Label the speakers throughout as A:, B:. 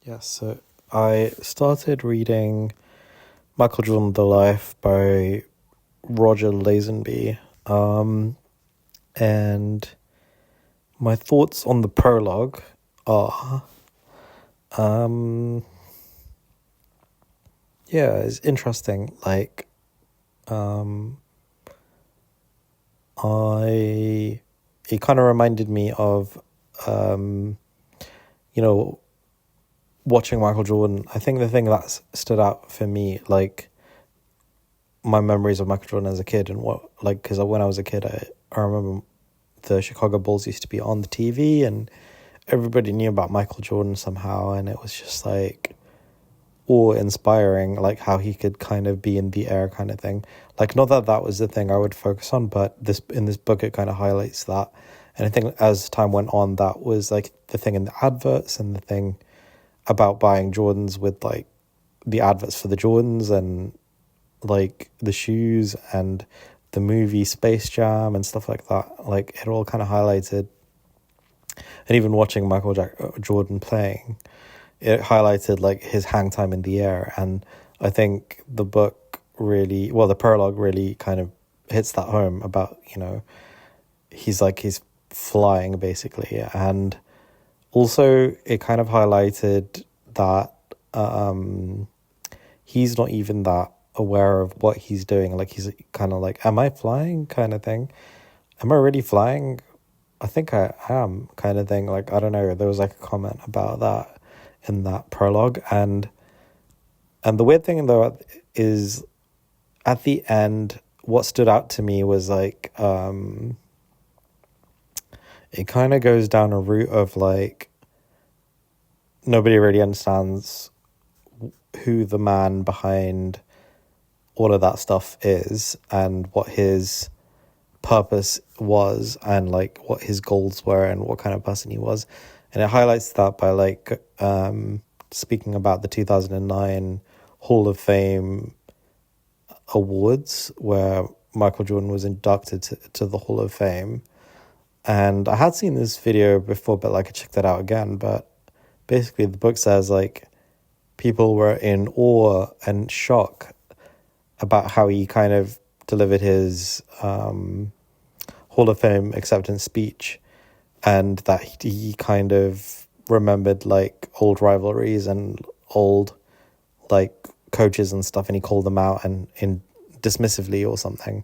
A: Yeah, so I started reading Michael Jordan, The Life by Roger Lazenby. And my thoughts on the prologue are, um, yeah, it's interesting. Um, I, it kind of reminded me of, um, you know, watching Michael Jordan. I think the thing that stood out for me, my memories of Michael Jordan as a kid and because when I was a kid, I remember the Chicago Bulls used to be on the TV and everybody knew about Michael Jordan somehow, and it was just awe-inspiring, how he could kind of be in the air kind of thing. Not that that was the thing I would focus on, but in this book it kind of highlights that. And I think as time went on, that was the thing in the adverts and the thing about buying Jordans with the adverts for the Jordans and the shoes and the movie Space Jam and stuff like that. It all kind of highlighted, and even watching Jordan playing, it highlighted his hang time in the air. And I think the the prologue really kind of hits that home about, he's flying basically. And also it kind of highlighted that he's not even that aware of what he's doing. He's kind of am I flying kind of thing? Am I really flying? I think I am kind of thing. I don't know. There was a comment about that in that prologue. And the weird thing though is at the end, what stood out to me was it kind of goes down a route of nobody really understands who the man behind all of that stuff is and what his purpose was and what his goals were and what kind of person he was. And it highlights that by speaking about the 2009 Hall of Fame awards where Michael Jordan was inducted to the Hall of Fame. And I had seen this video before, but I checked that out again. But basically the book says people were in awe and shock about how he kind of delivered his Hall of Fame acceptance speech, and that he kind of remembered old rivalries and old coaches and stuff, and he called them out and in dismissively or something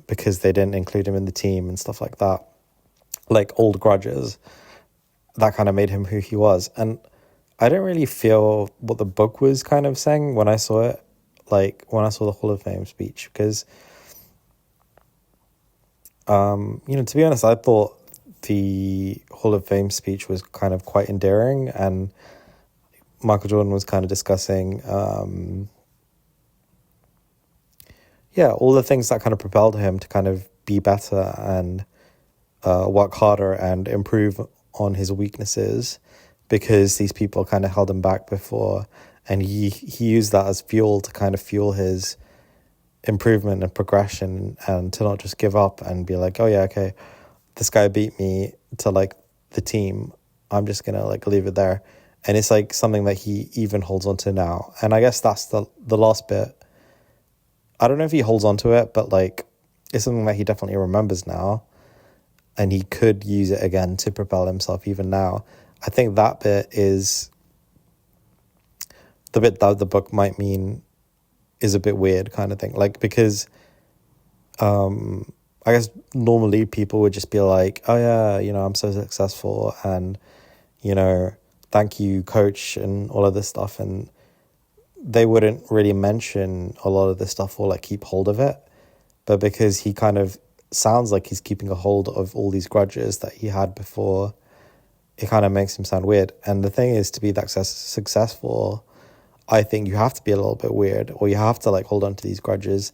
A: because they didn't include him in the team and stuff like that, old grudges. That kind of made him who he was. And I didn't really feel what the book was kind of saying when I saw it, when I saw the Hall of Fame speech, because to be honest, I thought the Hall of Fame speech was kind of quite endearing, and Michael Jordan was kind of discussing all the things that kind of propelled him to kind of be better and work harder and improve on his weaknesses, because these people kind of held him back before, and he used that as fuel to kind of fuel his improvement and progression, and to not just give up and be oh yeah, okay, this guy beat me to the team, I'm just gonna leave it there. And it's something that he even holds on to now. And I guess that's the last bit. I don't know if he holds on to it, but it's something that he definitely remembers now, and he could use it again to propel himself even now. I think that bit is the bit that the book might mean is a bit weird kind of thing. Because I guess normally people would just be oh yeah, I'm so successful, and thank you, coach, and all of this stuff, and they wouldn't really mention a lot of this stuff or keep hold of it. But because he kind of sounds like he's keeping a hold of all these grudges that he had before, it kind of makes him sound weird. And the thing is, to be that successful, I think you have to be a little bit weird, or you have to hold on to these grudges.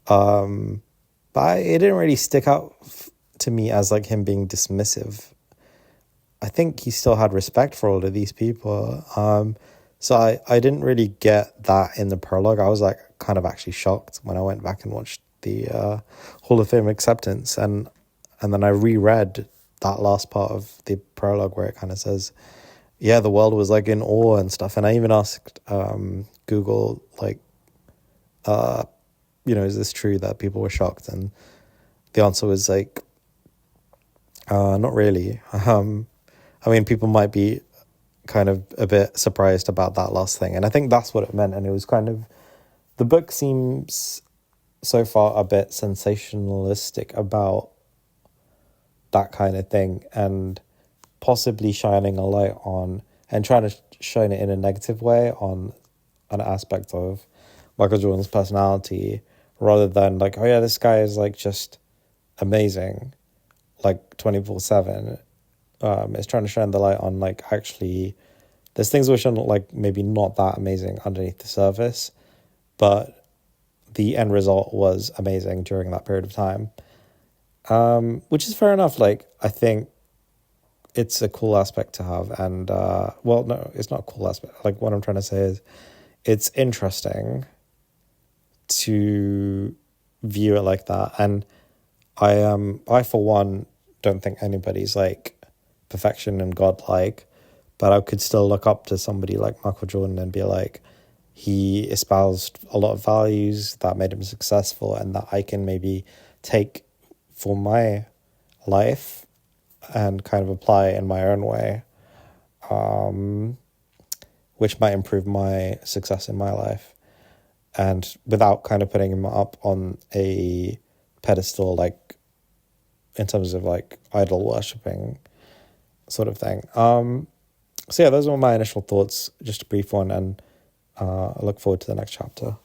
A: But it didn't really stick out to me as him being dismissive. I think he still had respect for all of these people. So I didn't really get that in the prologue. I was kind of actually shocked when I went back and watched the Hall of Fame acceptance, and then I reread that last part of the prologue where it kind of says, yeah, the world was like in awe and stuff. And I even asked Google, like, is this true that people were shocked? And the answer was like, not really. I mean, people might be kind of a bit surprised about that last thing. And I think that's what it meant. And it was kind of, the book seems so far a bit sensationalistic about that kind of thing, and possibly shining a light on and trying to shine it in a negative way on an aspect of Michael Jordan's personality, rather than like, oh yeah, this guy is like just amazing, like 24/7. It's trying to shine the light on like, actually there's things which are like maybe not that amazing underneath the surface, but the end result was amazing during that period of time. Which is fair enough. Like, I think it's a cool aspect to have. And, well, no, it's not a cool aspect. Like, what I'm trying to say is it's interesting to view it like that. And I for one, don't think anybody's like perfection and godlike, but I could still look up to somebody like Michael Jordan and be like, he espoused a lot of values that made him successful and that I can maybe take for my life and kind of apply in my own way, which might improve my success in my life, and without kind of putting him up on a pedestal, like in terms of like idol worshipping sort of thing. So yeah, those were my initial thoughts, just a brief one, and I look forward to the next chapter.